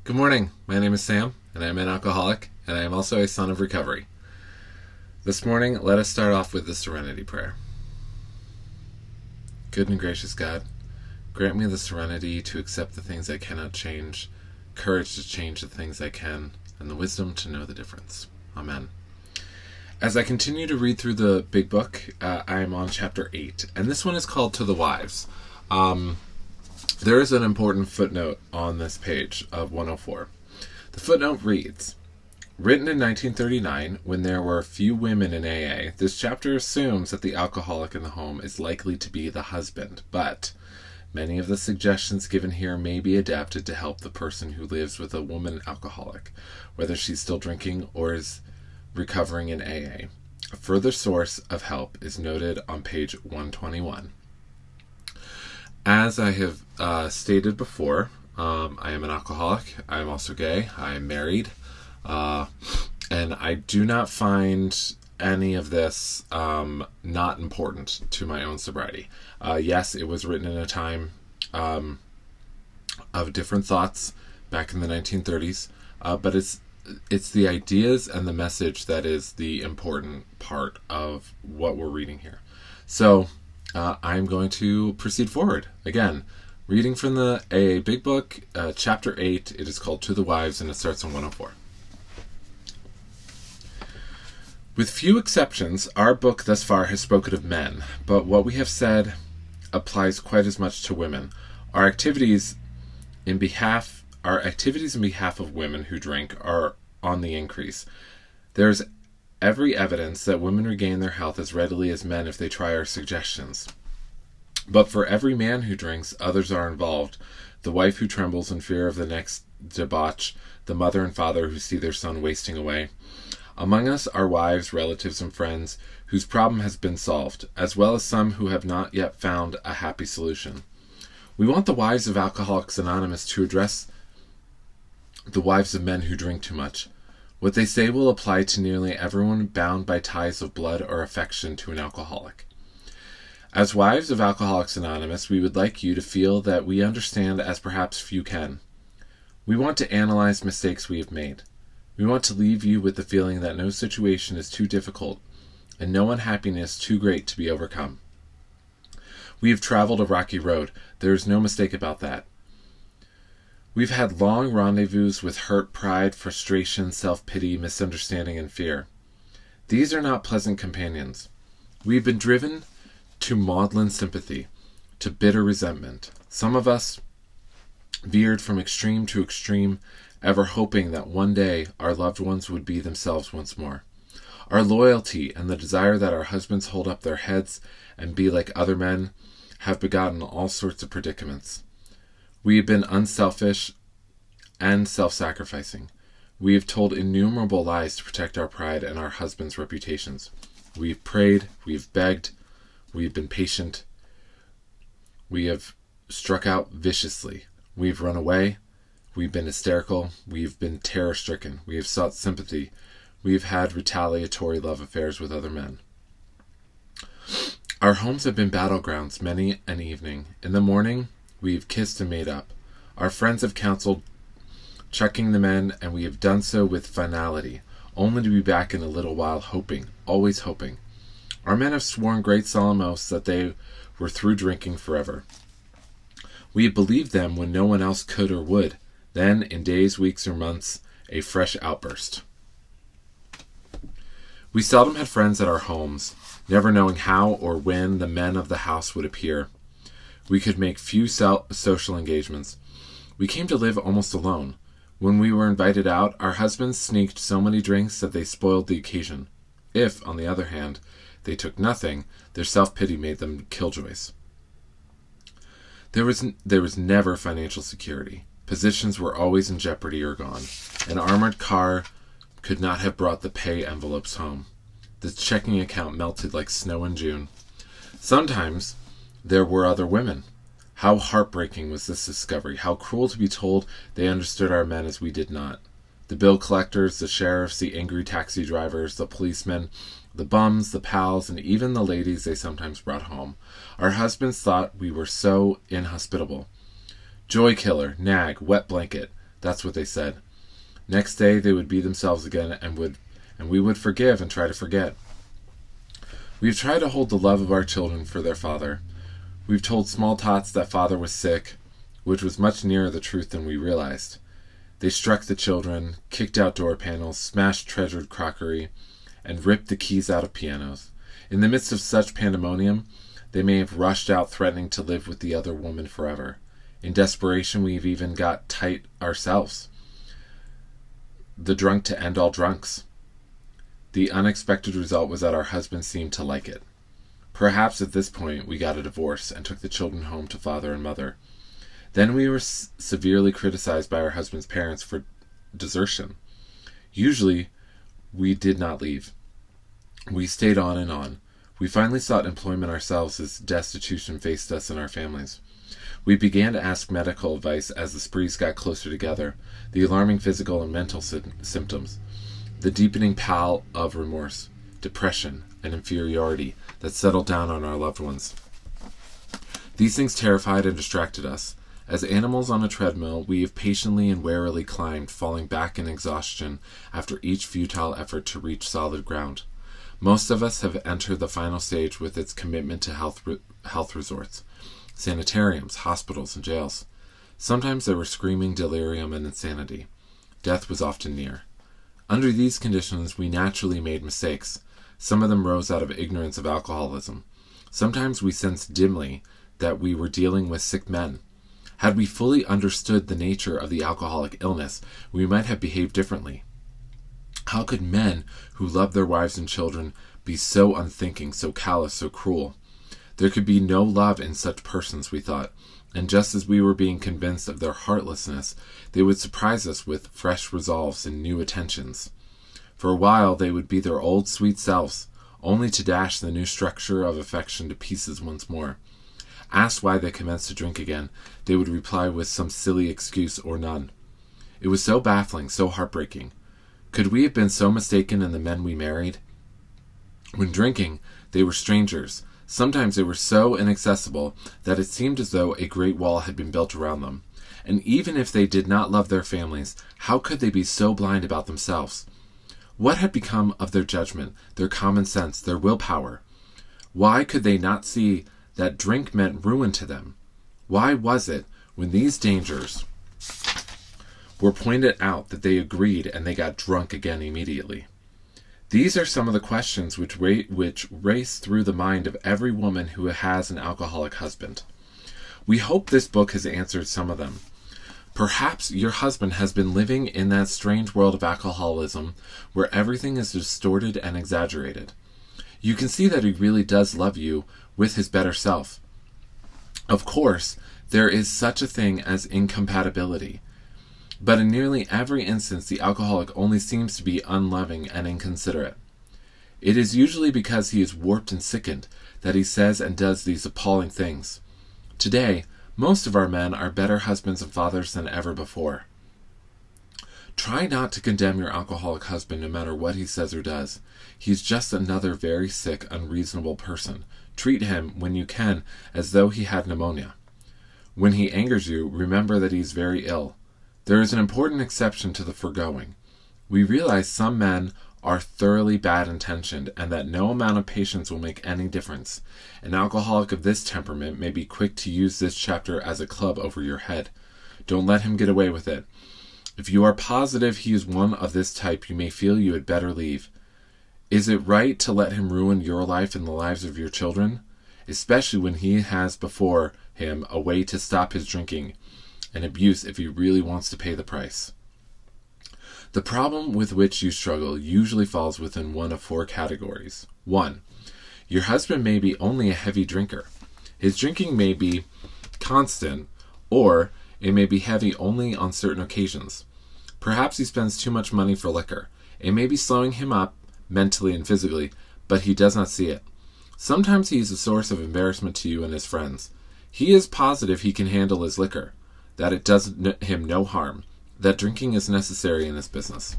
Good morning. My name is Sam, and I am an alcoholic, and I am also a son of recovery. This morning, let us start off with the Serenity Prayer. Good and gracious God, grant me the serenity to accept the things I cannot change, courage to change the things I can, and the wisdom to know the difference. Amen. As I continue to read through the big book, I am on chapter 8, and this one is called To the Wives. There is an important footnote on this page of 104. The footnote reads, written in 1939, when there were few women in AA, this chapter assumes that the alcoholic in the home is likely to be the husband, but many of the suggestions given here may be adapted to help the person who lives with a woman alcoholic, whether she's still drinking or is recovering in AA. A further source of help is noted on page 121. As I have stated before, I am an alcoholic. I am also gay. I am married. And I do not find any of this not important to my own sobriety. Yes, it was written in a time of different thoughts back in the 1930s, but it's the ideas and the message that is the important part of what we're reading here. So I'm going to proceed forward. Again, reading from the AA Big Book, Chapter 8. It is called To the Wives, and it starts on 104. With few exceptions, our book thus far has spoken of men, but what we have said applies quite as much to women. Our activities in behalf of women who drink are on the increase. There's every evidence that women regain their health as readily as men if they try our suggestions. But for every man who drinks, others are involved. The wife who trembles in fear of the next debauch, the mother and father who see their son wasting away. Among us are wives, relatives, and friends whose problem has been solved, as well as some who have not yet found a happy solution. We want the wives of Alcoholics Anonymous to address the wives of men who drink too much. What they say will apply to nearly everyone bound by ties of blood or affection to an alcoholic. As wives of Alcoholics Anonymous, we would like you to feel that we understand as perhaps few can. We want to analyze mistakes we have made. We want to leave you with the feeling that no situation is too difficult and no unhappiness too great to be overcome. We have traveled a rocky road. There is no mistake about that. We've had long rendezvous with hurt, pride, frustration, self-pity, misunderstanding, and fear. These are not pleasant companions. We've been driven to maudlin sympathy, to bitter resentment. Some of us veered from extreme to extreme, ever hoping that one day our loved ones would be themselves once more. Our loyalty and the desire that our husbands hold up their heads and be like other men have begotten all sorts of predicaments. We have been unselfish and self-sacrificing. We have told innumerable lies to protect our pride and our husbands' reputations. We have prayed, we have begged, we have been patient. We have struck out viciously. We have run away. We've been hysterical. We've been terror-stricken. We have sought sympathy. We have had retaliatory love affairs with other men. Our homes have been battlegrounds many an evening. In the morning, we have kissed and made up. Our friends have counseled chucking the men, and we have done so with finality, only to be back in a little while hoping, always hoping. Our men have sworn great solemn oaths that they were through drinking forever. We have believed them when no one else could or would. Then, in days, weeks, or months, a fresh outburst. We seldom had friends at our homes, never knowing how or when the men of the house would appear. We could make few social engagements. We came to live almost alone. When we were invited out, our husbands sneaked so many drinks that they spoiled the occasion. If, on the other hand, they took nothing, their self-pity made them killjoys. There was never financial security. Positions were always in jeopardy or gone. An armored car could not have brought the pay envelopes home. The checking account melted like snow in June. Sometimes there were other women. How heartbreaking was this discovery. How cruel to be told they understood our men as we did not. The bill collectors, the sheriffs, the angry taxi drivers, the policemen, the bums, the pals, and even the ladies they sometimes brought home. Our husbands thought we were so inhospitable. Joy killer, nag, wet blanket. That's what they said. Next day they would be themselves again and we would forgive and try to forget. We've tried to hold the love of our children for their father. We've told small tots that father was sick, which was much nearer the truth than we realized. They struck the children, kicked out door panels, smashed treasured crockery, and ripped the keys out of pianos. In the midst of such pandemonium, they may have rushed out threatening to live with the other woman forever. In desperation, we've even got tight ourselves. The drunk to end all drunks. The unexpected result was that our husbands seemed to like it. Perhaps at this point we got a divorce and took the children home to father and mother. Then we were severely criticized by our husband's parents for desertion. Usually, we did not leave. We stayed on and on. We finally sought employment ourselves as destitution faced us and our families. We began to ask medical advice as the sprees got closer together, the alarming physical and mental symptoms, the deepening pall of remorse, depression, and inferiority that settled down on our loved ones. These things terrified and distracted us. As animals on a treadmill, we have patiently and warily climbed, falling back in exhaustion after each futile effort to reach solid ground. Most of us have entered the final stage with its commitment to health resorts, sanitariums, hospitals, and jails. Sometimes there were screaming delirium and insanity. Death was often near. Under these conditions, we naturally made mistakes. Some of them rose out of ignorance of alcoholism. Sometimes we sensed dimly that we were dealing with sick men. Had we fully understood the nature of the alcoholic illness, we might have behaved differently. How could men who loved their wives and children be so unthinking, so callous, so cruel? There could be no love in such persons, we thought, and just as we were being convinced of their heartlessness, they would surprise us with fresh resolves and new attentions. For a while they would be their old sweet selves, only to dash the new structure of affection to pieces once more. Asked why they commenced to drink again, they would reply with some silly excuse or none. It was so baffling, so heartbreaking. Could we have been so mistaken in the men we married? When drinking, they were strangers. Sometimes they were so inaccessible that it seemed as though a great wall had been built around them. And even if they did not love their families, how could they be so blind about themselves? What had become of their judgment, their common sense, their willpower? Why could they not see that drink meant ruin to them? Why was it, when these dangers were pointed out, that they agreed and they got drunk again immediately? These are some of the questions which race through the mind of every woman who has an alcoholic husband. We hope this book has answered some of them. Perhaps your husband has been living in that strange world of alcoholism where everything is distorted and exaggerated. You can see that he really does love you with his better self. Of course, there is such a thing as incompatibility. But in nearly every instance, the alcoholic only seems to be unloving and inconsiderate. It is usually because he is warped and sickened that he says and does these appalling things. Today, most of our men are better husbands and fathers than ever before. Try not to condemn your alcoholic husband no matter what he says or does. He's just another very sick, unreasonable person. Treat him, when you can, as though he had pneumonia. When he angers you, remember that he is very ill. There is an important exception to the foregoing. We realize some men are thoroughly bad-intentioned and that no amount of patience will make any difference. An alcoholic of this temperament may be quick to use this chapter as a club over your head. Don't let him get away with it. If you are positive he is one of this type, you may feel you had better leave. Is it right to let him ruin your life and the lives of your children? Especially when he has before him a way to stop his drinking and abuse if he really wants to pay the price. The problem with which you struggle usually falls within one of four categories. 1. Your husband may be only a heavy drinker. His drinking may be constant, or it may be heavy only on certain occasions. Perhaps he spends too much money for liquor. It may be slowing him up, mentally and physically, but he does not see it. Sometimes he is a source of embarrassment to you and his friends. He is positive he can handle his liquor, that it does him no harm, that drinking is necessary in his business.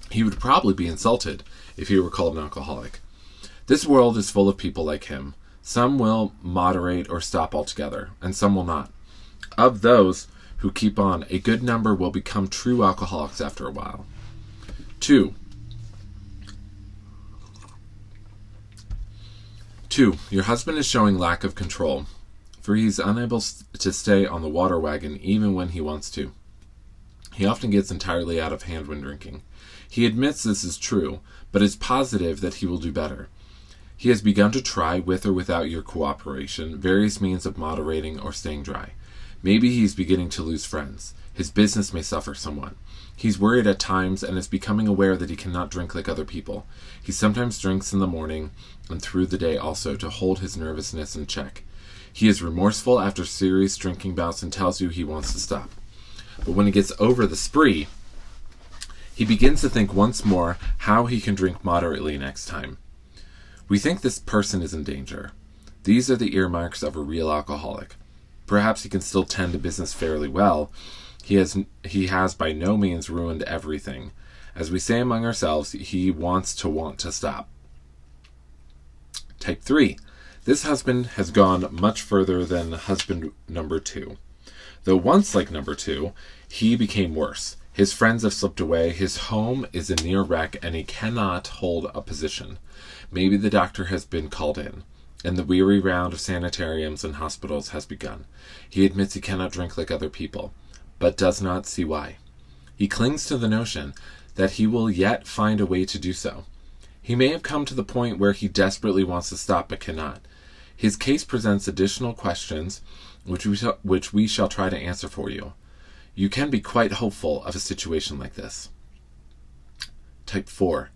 He would probably be insulted if he were called an alcoholic. This world is full of people like him. Some will moderate or stop altogether, and some will not. Of those who keep on. A good number will become true alcoholics after a while. 2. Your husband is showing lack of control, for he is unable to stay on the water wagon even when he wants to. He often gets entirely out of hand when drinking. He admits this is true, but is positive that he will do better. He has begun to try, with or without your cooperation, various means of moderating or staying dry. Maybe he's beginning to lose friends. His business may suffer somewhat. He's worried at times and is becoming aware that he cannot drink like other people. He sometimes drinks in the morning and through the day also to hold his nervousness in check. He is remorseful after serious drinking bouts and tells you he wants to stop. But when he gets over the spree, he begins to think once more how he can drink moderately next time. We think this person is in danger. These are the earmarks of a real alcoholic. Perhaps he can still tend to business fairly well. He has by no means ruined everything. As we say among ourselves, he wants to stop. Type 3. This husband has gone much further than husband number 2. Though once like number 2, he became worse. His friends have slipped away, his home is a near wreck, and he cannot hold a position. Maybe the doctor has been called in, and the weary round of sanitariums and hospitals has begun. He admits he cannot drink like other people, but does not see why. He clings to the notion that he will yet find a way to do so. He may have come to the point where he desperately wants to stop but cannot. His case presents additional questions which we shall try to answer for you. You can be quite hopeful of a situation like this. Type 4.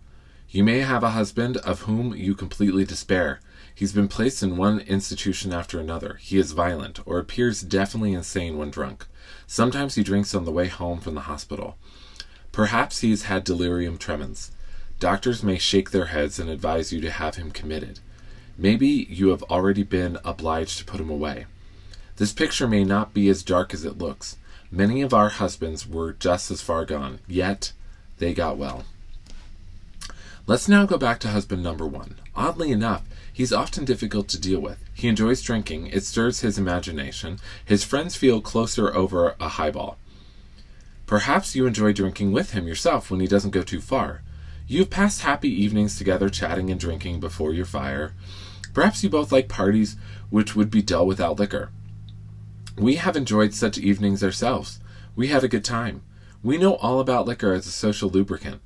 You may have a husband of whom you completely despair. He's been placed in one institution after another. He is violent, or appears definitely insane when drunk. Sometimes he drinks on the way home from the hospital. Perhaps he has had delirium tremens. Doctors may shake their heads and advise you to have him committed. Maybe you have already been obliged to put him away. This picture may not be as dark as it looks. Many of our husbands were just as far gone, yet they got well. Let's now go back to husband number 1. Oddly enough, he's often difficult to deal with. He enjoys drinking. It stirs his imagination. His friends feel closer over a highball. Perhaps you enjoy drinking with him yourself when he doesn't go too far. You've passed happy evenings together chatting and drinking before your fire. Perhaps you both like parties which would be dull without liquor. We have enjoyed such evenings ourselves. We had a good time. We know all about liquor as a social lubricant.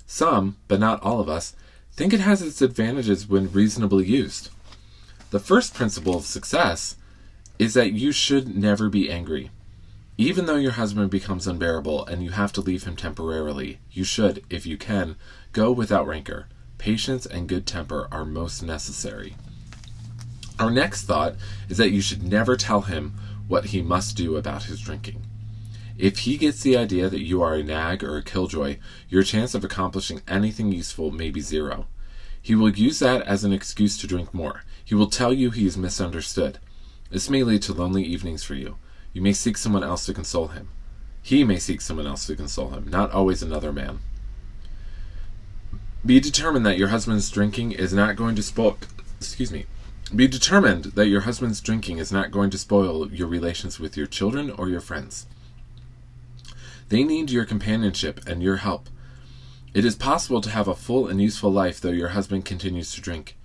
Some, but not all of us, think it has its advantages when reasonably used. The first principle of success is that you should never be angry. Even though your husband becomes unbearable and you have to leave him temporarily, you should, if you can, go without rancor. Patience and good temper are most necessary. Our next thought is that you should never tell him what he must do about his drinking. If he gets the idea that you are a nag or a killjoy, your chance of accomplishing anything useful may be 0. He will use that as an excuse to drink more. He will tell you he is misunderstood. This may lead to lonely evenings for you. You may seek someone else to console him. He may seek someone else to console him, not always another man. Be determined that your husband's drinking is not going to spoil your relations with your children or your friends. They need your companionship and your help. It is possible to have a full and useful life though your husband continues to drink.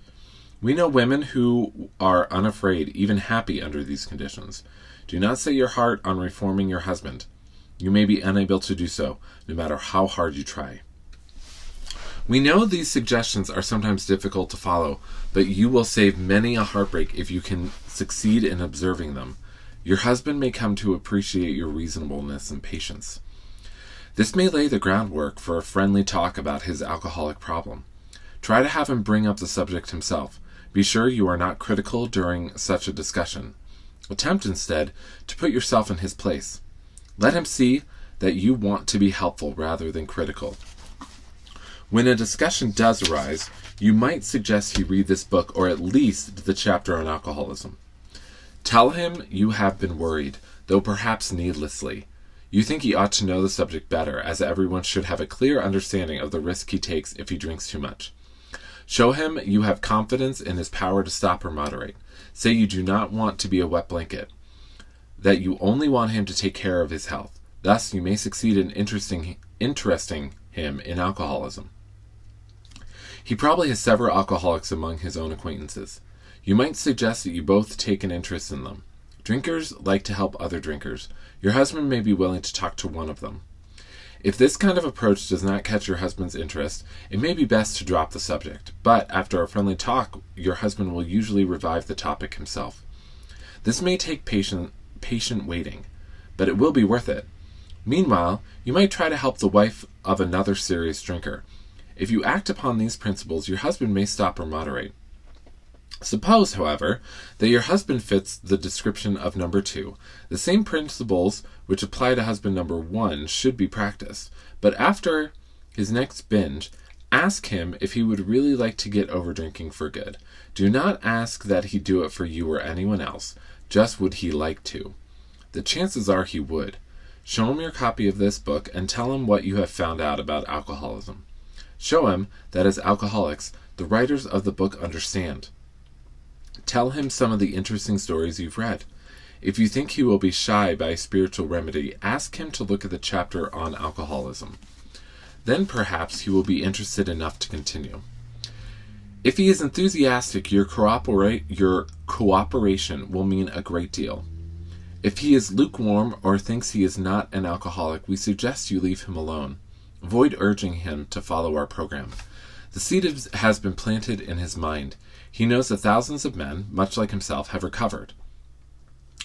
We know women who are unafraid, even happy under these conditions. Do not set your heart on reforming your husband. You may be unable to do so, no matter how hard you try. We know these suggestions are sometimes difficult to follow, but you will save many a heartbreak if you can succeed in observing them. Your husband may come to appreciate your reasonableness and patience. This may lay the groundwork for a friendly talk about his alcoholic problem. Try to have him bring up the subject himself. Be sure you are not critical during such a discussion. Attempt instead to put yourself in his place. Let him see that you want to be helpful rather than critical. When a discussion does arise, you might suggest he read this book or at least the chapter on alcoholism. Tell him you have been worried, though perhaps needlessly. You think he ought to know the subject better, as everyone should have a clear understanding of the risk he takes if he drinks too much. Show him you have confidence in his power to stop or moderate. Say you do not want to be a wet blanket. that you only want him to take care of his health. Thus, you may succeed in interesting him in alcoholism. He probably has several alcoholics among his own acquaintances. You might suggest that you both take an interest in them. Drinkers like to help other drinkers. Your husband may be willing to talk to one of them. If this kind of approach does not catch your husband's interest, it may be best to drop the subject, but after a friendly talk, your husband will usually revive the topic himself. This may take patient waiting, but it will be worth it. Meanwhile, you might try to help the wife of another serious drinker. If you act upon these principles, your husband may stop or moderate. Suppose, however, that your husband fits the description of number 2. The same principles which apply to husband number 1 should be practiced, but after his next binge, ask him if he would really like to get over drinking for good. Do not ask that he do it for you or anyone else, just would he like to. The chances are he would. Show him your copy of this book and tell him what you have found out about alcoholism. Show him that as alcoholics, the writers of the book understand. Tell him some of the interesting stories you've read. If you think he will be shy by a spiritual remedy, ask him to look at the chapter on alcoholism. Then perhaps he will be interested enough to continue. If he is enthusiastic, your cooperation will mean a great deal. If he is lukewarm or thinks he is not an alcoholic, we suggest you leave him alone. Avoid urging him to follow our program. The seed has been planted in his mind. He knows that thousands of men, much like himself, have recovered.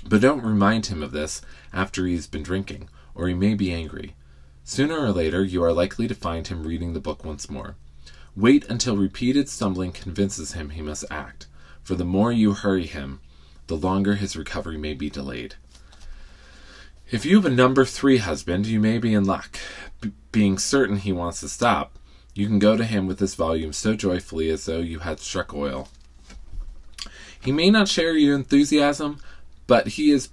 But don't remind him of this after he's been drinking, or he may be angry. Sooner or later, you are likely to find him reading the book once more. Wait until repeated stumbling convinces him he must act, for the more you hurry him, the longer his recovery may be delayed. If you have a number 3 husband, you may be in luck. Being certain he wants to stop, you can go to him with this volume so joyfully as though you had struck oil. He may not share your enthusiasm, but he is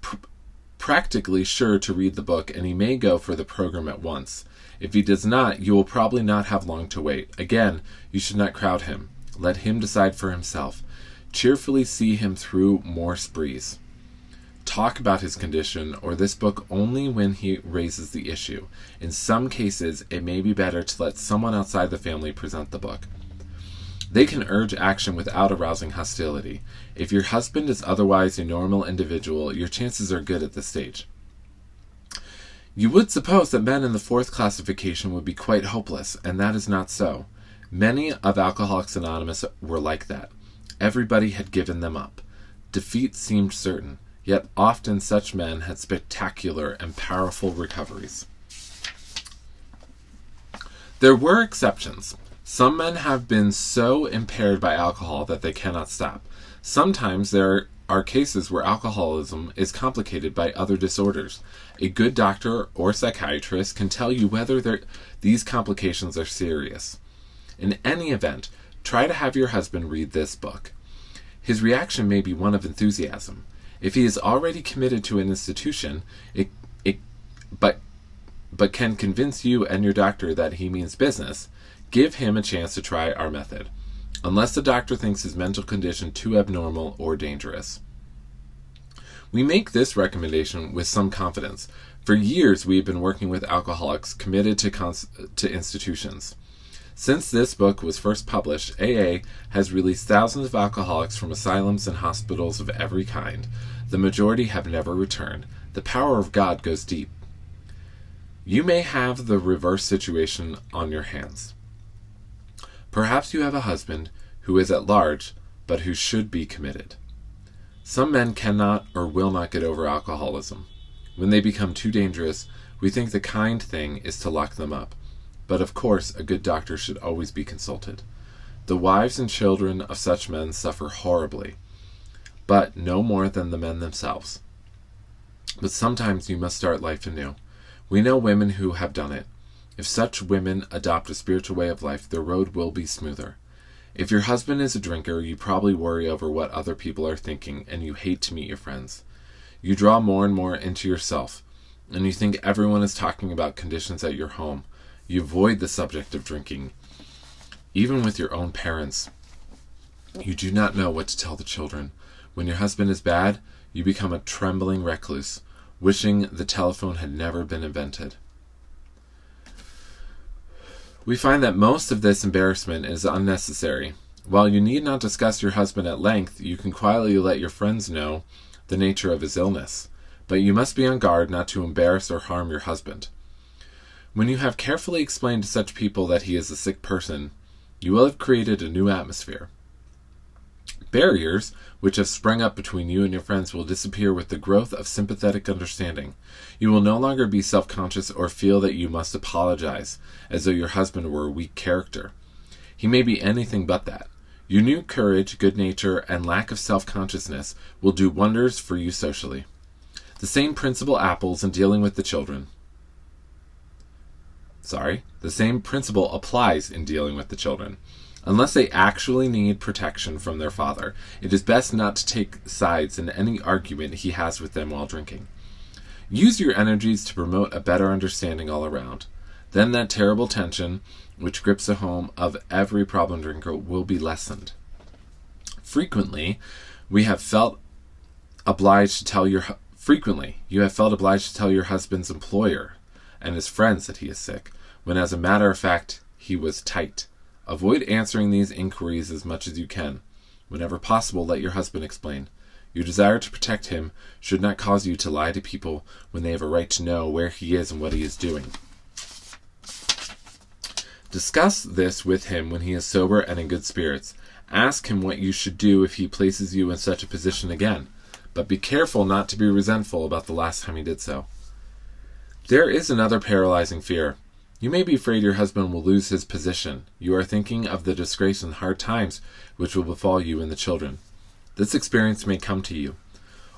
practically sure to read the book, and he may go for the program at once. If he does not, you will probably not have long to wait. Again, you should not crowd him. Let him decide for himself. Cheerfully see him through more sprees. Talk about his condition or this book only when he raises the issue. In some cases, it may be better to let someone outside the family present the book. They can urge action without arousing hostility. If your husband is otherwise a normal individual, your chances are good at this stage. You would suppose that men in the 4th classification would be quite hopeless, and that is not so. Many of Alcoholics Anonymous were like that. Everybody had given them up. Defeat seemed certain. Yet often such men had spectacular and powerful recoveries. There were exceptions. Some men have been so impaired by alcohol that they cannot stop. Sometimes there are cases where alcoholism is complicated by other disorders. A good doctor or psychiatrist can tell you whether these complications are serious. In any event, try to have your husband read this book. His reaction may be one of enthusiasm. If he is already committed to an institution, but can convince you and your doctor that he means business, give him a chance to try our method, unless the doctor thinks his mental condition too abnormal or dangerous. We make this recommendation with some confidence. For years, we have been working with alcoholics committed to institutions. Since this book was first published, AA has released thousands of alcoholics from asylums and hospitals of every kind. The majority have never returned. The power of God goes deep. You may have the reverse situation on your hands. Perhaps you have a husband who is at large, but who should be committed. Some men cannot or will not get over alcoholism. When they become too dangerous, we think the kind thing is to lock them up. But of course, a good doctor should always be consulted. The wives and children of such men suffer horribly, but no more than the men themselves. But sometimes you must start life anew. We know women who have done it. If such women adopt a spiritual way of life, their road will be smoother. If your husband is a drinker, you probably worry over what other people are thinking, and you hate to meet your friends. You draw more and more into yourself, and you think everyone is talking about conditions at your home. You avoid the subject of drinking. Even with your own parents, you do not know what to tell the children. When your husband is bad, you become a trembling recluse. wishing the telephone had never been invented. We find that most of this embarrassment is unnecessary. While you need not discuss your husband at length, you can quietly let your friends know the nature of his illness, but you must be on guard not to embarrass or harm your husband. When you have carefully explained to such people that he is a sick person, you will have created a new atmosphere. Barriers which have sprung up between you and your friends will disappear with the growth of sympathetic understanding. You will no longer be self-conscious or feel that you must apologize, as though your husband were a weak character. He may be anything but that. Your new courage, good nature, and lack of self-consciousness will do wonders for you socially. The same principle applies in dealing with the children. Unless they actually need protection from their father, it is best not to take sides in any argument he has with them while drinking. Use your energies to promote a better understanding all around. Then that terrible tension which grips the home of every problem drinker will be lessened. Frequently, you have felt obliged to tell your husband's employer and his friends that he is sick, when as a matter of fact he was tight. Avoid answering these inquiries as much as you can. Whenever possible, let your husband explain. Your desire to protect him should not cause you to lie to people when they have a right to know where he is and what he is doing. Discuss this with him when he is sober and in good spirits. Ask him what you should do if he places you in such a position again, but be careful not to be resentful about the last time he did so. There is another paralyzing fear. You may be afraid your husband will lose his position. You are thinking of the disgrace and hard times which will befall you and the children. This experience may come to you,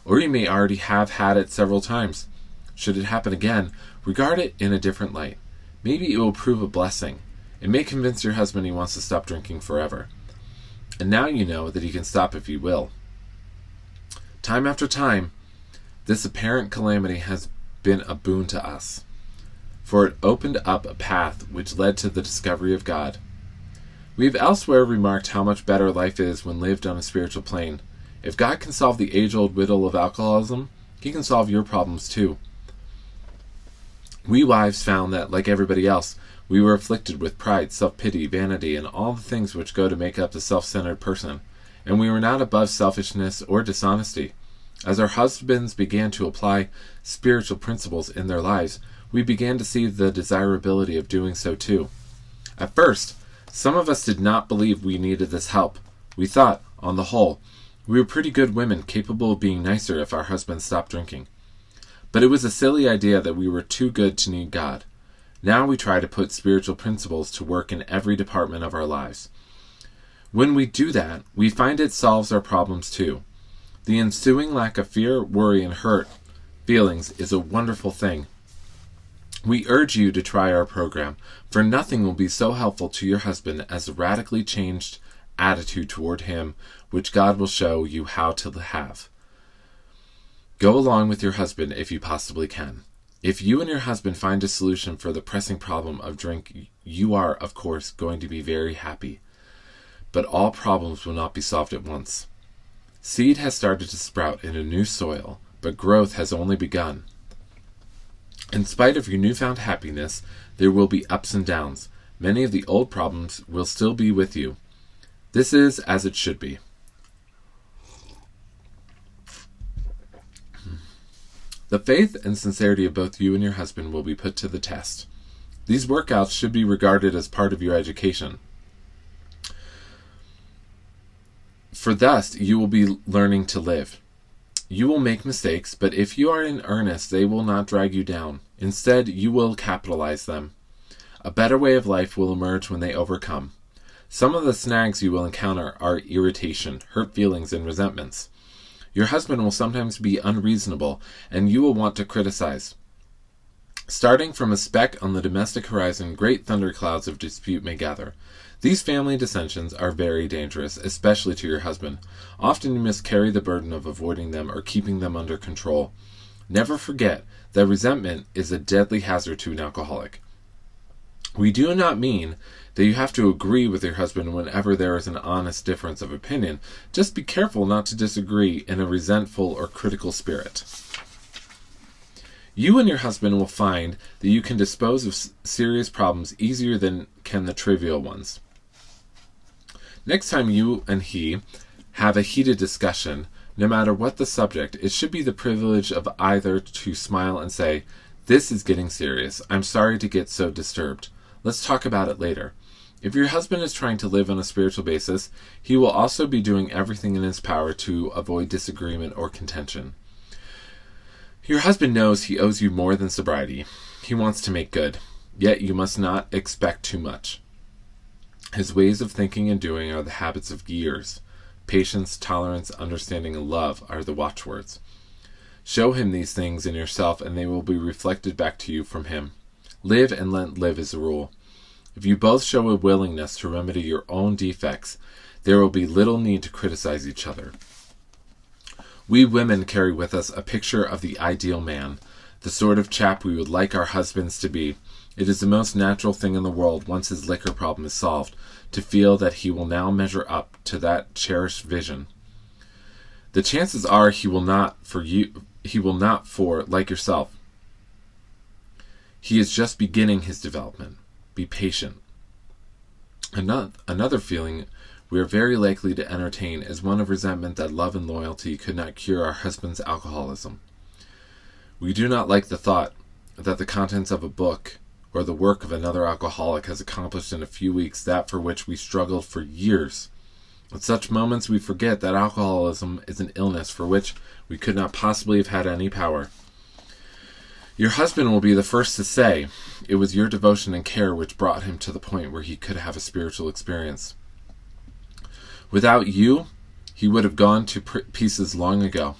or you may already have had it several times. Should it happen again, regard it in a different light. Maybe it will prove a blessing. It may convince your husband he wants to stop drinking forever. And now you know that he can stop if he will. Time after time, this apparent calamity has been a boon to us, for it opened up a path which led to the discovery of God. We have elsewhere remarked how much better life is when lived on a spiritual plane. If God can solve the age-old riddle of alcoholism, he can solve your problems too. We wives found that, like everybody else, we were afflicted with pride, self-pity, vanity, and all the things which go to make up the self-centered person, and we were not above selfishness or dishonesty. As our husbands began to apply spiritual principles in their lives, we began to see the desirability of doing so too. At first, some of us did not believe we needed this help. We thought, on the whole, we were pretty good women capable of being nicer if our husbands stopped drinking. But it was a silly idea that we were too good to need God. Now we try to put spiritual principles to work in every department of our lives. When we do that, we find it solves our problems too. The ensuing lack of fear, worry, and hurt feelings is a wonderful thing. We urge you to try our program, for nothing will be so helpful to your husband as a radically changed attitude toward him, which God will show you how to have. Go along with your husband if you possibly can. If you and your husband find a solution for the pressing problem of drink, you are, of course, going to be very happy. But all problems will not be solved at once. Seed has started to sprout in a new soil, but growth has only begun. In spite of your newfound happiness, there will be ups and downs. Many of the old problems will still be with you. This is as it should be. The faith and sincerity of both you and your husband will be put to the test. These workouts should be regarded as part of your education. For thus you will be learning to live. You will make mistakes, but if you are in earnest, they will not drag you down. Instead, you will capitalize them. A better way of life will emerge when they overcome. Some of the snags you will encounter are irritation, hurt feelings, and resentments. Your husband will sometimes be unreasonable, and you will want to criticize. Starting from a speck on the domestic horizon, great thunderclouds of dispute may gather. These family dissensions are very dangerous, especially to your husband. Often you must carry the burden of avoiding them or keeping them under control. Never forget that resentment is a deadly hazard to an alcoholic. We do not mean that you have to agree with your husband whenever there is an honest difference of opinion. Just be careful not to disagree in a resentful or critical spirit. You and your husband will find that you can dispose of serious problems easier than can the trivial ones. Next time you and he have a heated discussion, no matter what the subject, it should be the privilege of either to smile and say, "This is getting serious. I'm sorry to get so disturbed. Let's talk about it later." If your husband is trying to live on a spiritual basis, he will also be doing everything in his power to avoid disagreement or contention. Your husband knows he owes you more than sobriety. He wants to make good, yet you must not expect too much. His ways of thinking and doing are the habits of years. Patience, tolerance, understanding, and love are the watchwords. Show him these things in yourself, and they will be reflected back to you from him. Live and let live is the rule. If you both show a willingness to remedy your own defects, there will be little need to criticize each other. We women carry with us a picture of the ideal man, the sort of chap we would like our husbands to be. It is the most natural thing in the world, once his liquor problem is solved, to feel that he will now measure up to that cherished vision. The chances are he will not for, like yourself. He is just beginning his development. Be patient. Another feeling we are very likely to entertain is one of resentment that love and loyalty could not cure our husband's alcoholism. We do not like the thought that the contents of a book or the work of another alcoholic has accomplished in a few weeks that for which we struggled for years. At such moments we forget that alcoholism is an illness for which we could not possibly have had any power. Your husband will be the first to say, it was your devotion and care which brought him to the point where he could have a spiritual experience. Without you, he would have gone to pieces long ago.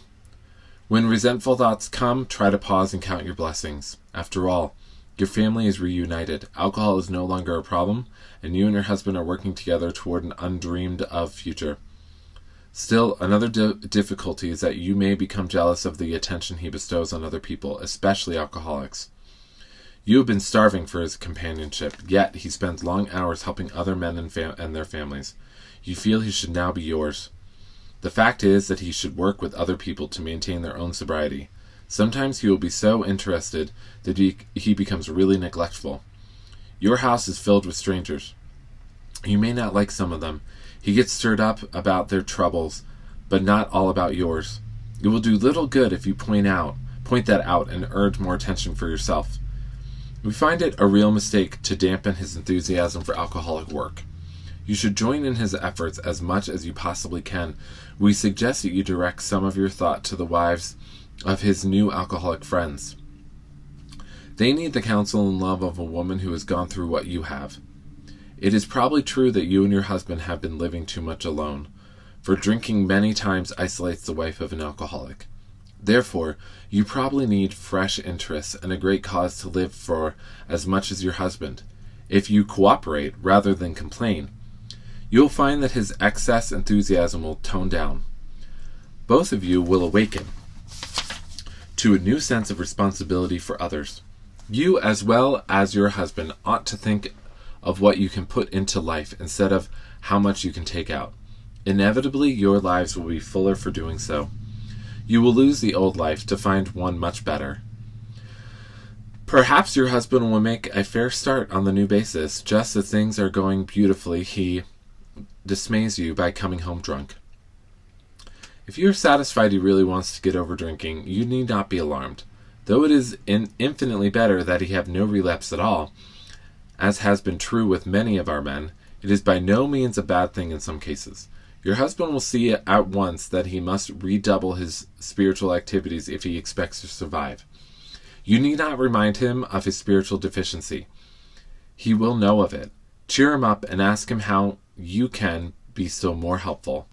When resentful thoughts come, try to pause and count your blessings. After all, your family is reunited. Alcohol is no longer a problem, and you and your husband are working together toward an undreamed of future. Still, another difficulty is that you may become jealous of the attention he bestows on other people, especially alcoholics. You have been starving for his companionship, yet he spends long hours helping other men and their families. You feel he should now be yours. The fact is that he should work with other people to maintain their own sobriety. Sometimes he will be so interested that he becomes really neglectful. Your house is filled with strangers. You may not like some of them. He gets stirred up about their troubles, but not all about yours. It will do little good if you point that out and urge more attention for yourself. We find it a real mistake to dampen his enthusiasm for alcoholic work. You should join in his efforts as much as you possibly can. We suggest that you direct some of your thought to the wives of his new alcoholic friends. They need the counsel and love of a woman who has gone through what you have. It is probably true that you and your husband have been living too much alone, for drinking many times isolates the wife of an alcoholic. Therefore, you probably need fresh interests and a great cause to live for as much as your husband. If you cooperate rather than complain, you will find that his excess enthusiasm will tone down. Both of you will awaken to a new sense of responsibility for others. You, as well as your husband, ought to think of what you can put into life instead of how much you can take out. Inevitably, your lives will be fuller for doing so. You will lose the old life to find one much better. Perhaps your husband will make a fair start on the new basis. Just as things are going beautifully, he dismays you by coming home drunk. If you are satisfied he really wants to get over drinking, you need not be alarmed. Though it is infinitely better that he have no relapse at all, as has been true with many of our men, it is by no means a bad thing in some cases. Your husband will see at once that he must redouble his spiritual activities if he expects to survive. You need not remind him of his spiritual deficiency. He will know of it. Cheer him up and ask him how you can be still more helpful.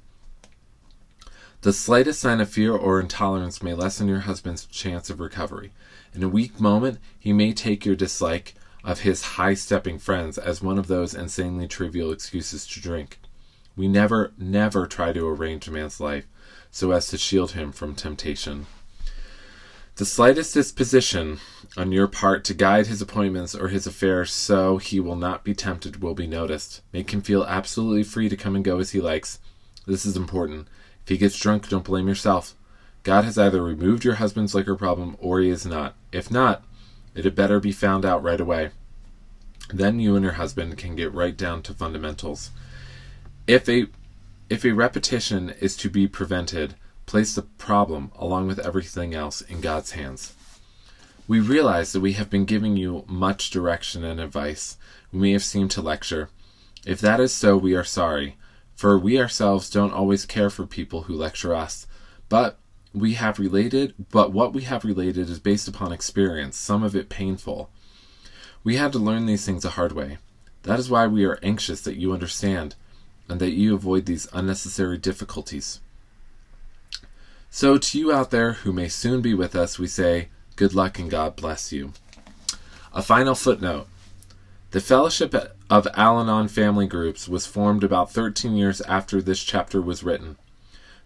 The slightest sign of fear or intolerance may lessen your husband's chance of recovery. In a weak moment, he may take your dislike of his high-stepping friends as one of those insanely trivial excuses to drink. We never try to arrange a man's life so as to shield him from temptation. The slightest disposition on your part to guide his appointments or his affairs so he will not be tempted will be noticed. Make him feel absolutely free to come and go as he likes. This is important. If he gets drunk, don't blame yourself. God has either removed your husband's liquor problem or he is not. If not, it had better be found out right away. Then you and your husband can get right down to fundamentals. If a repetition is to be prevented, place the problem, along with everything else, in God's hands. We realize that we have been giving you much direction and advice. We may have seemed to lecture. If that is so, we are sorry, for we ourselves don't always care for people who lecture us. But what we have related is based upon experience, some of it painful. We had to learn these things the hard way. That is why we are anxious that you understand, and that you avoid these unnecessary difficulties. So to you out there who may soon be with us, we say, good luck and God bless you. A final footnote. The Fellowship of Al-Anon Family Groups was formed about 13 years after this chapter was written.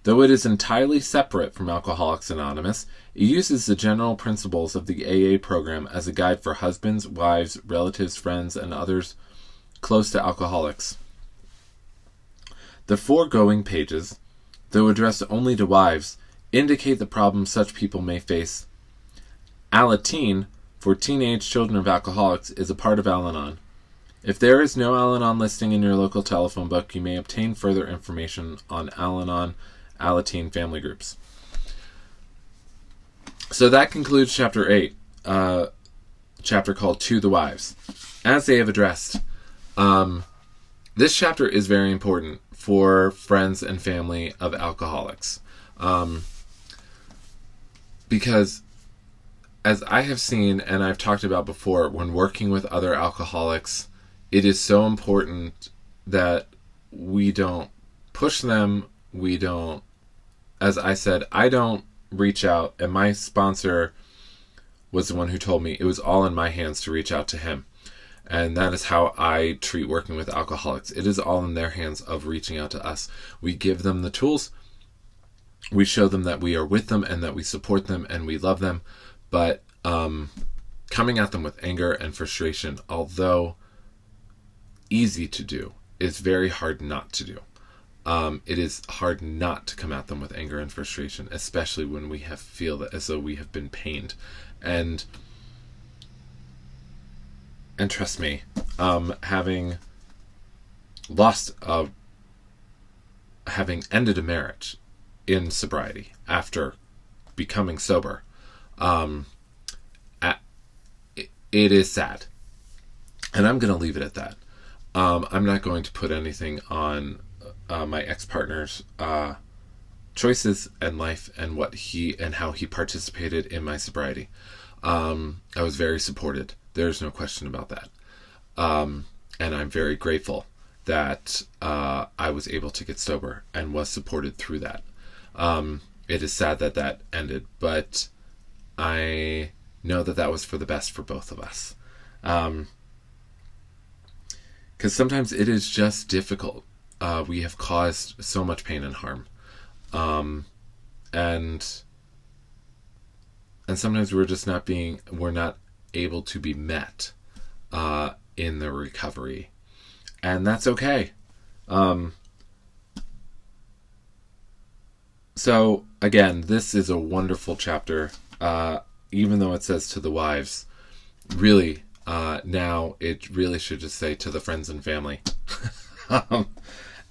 Though it is entirely separate from Alcoholics Anonymous, it uses the general principles of the AA program as a guide for husbands, wives, relatives, friends, and others close to alcoholics. The foregoing pages, though addressed only to wives, indicate the problems such people may face. Alateen, for teenage children of alcoholics, is a part of Al-Anon. If there is no Al-Anon listing in your local telephone book, you may obtain further information on Al-Anon Alateen family groups. So that concludes chapter 8, chapter called To the Wives. As they have addressed, this chapter is very important for friends and family of alcoholics. Because as I have seen and I've talked about before, when working with other alcoholics, it is so important that we don't push them. We don't, as I said, I don't reach out, and my sponsor was the one who told me it was all in my hands to reach out to him. And that is how I treat working with alcoholics. It is all in their hands of reaching out to us. We give them the tools. We show them that we are with them and that we support them and we love them. But coming at them with anger and frustration, although easy to do, is very hard not to do. It is hard not to come at them with anger and frustration, especially when we feel that as though we have been pained. And trust me, having ended a marriage in sobriety after becoming sober, it is sad. And I'm going to leave it at that. I'm not going to put anything on my ex-partner's choices and life and how he participated in my sobriety. I was very supported. There's no question about that. And I'm very grateful that I was able to get sober and was supported through that. It is sad that ended, but I know that was for the best for both of us. Because sometimes it is just difficult. We have caused so much pain and harm. And sometimes we're not able to be met in the recovery. And that's okay. So again, this is a wonderful chapter. Even though it says to the wives, really, now it really should just say to the friends and family.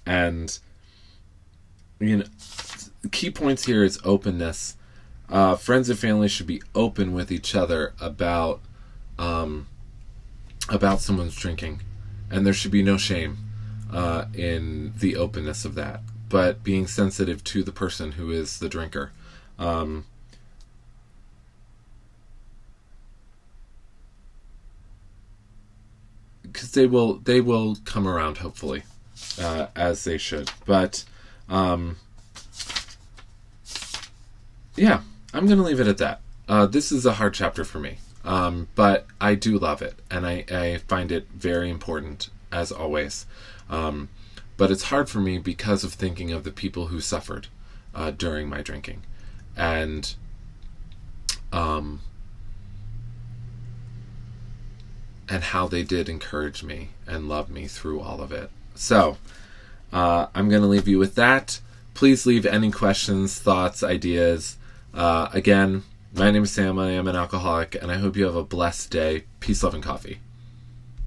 And key points here is openness. Friends and family should be open with each other about someone's drinking, and there should be no shame in the openness of that, but being sensitive to the person who is the drinker. Because they will come around, hopefully, as they should. But yeah, I'm going to leave it at that. This is a hard chapter for me, but I do love it, and I find it very important, as always. But it's hard for me because of thinking of the people who suffered during my drinking, and how they did encourage me and love me through all of it. So I'm going to leave you with that. Please leave any questions, thoughts, ideas Again, my name is Sam. I am an alcoholic, and I hope you have a blessed day. Peace, love, and coffee.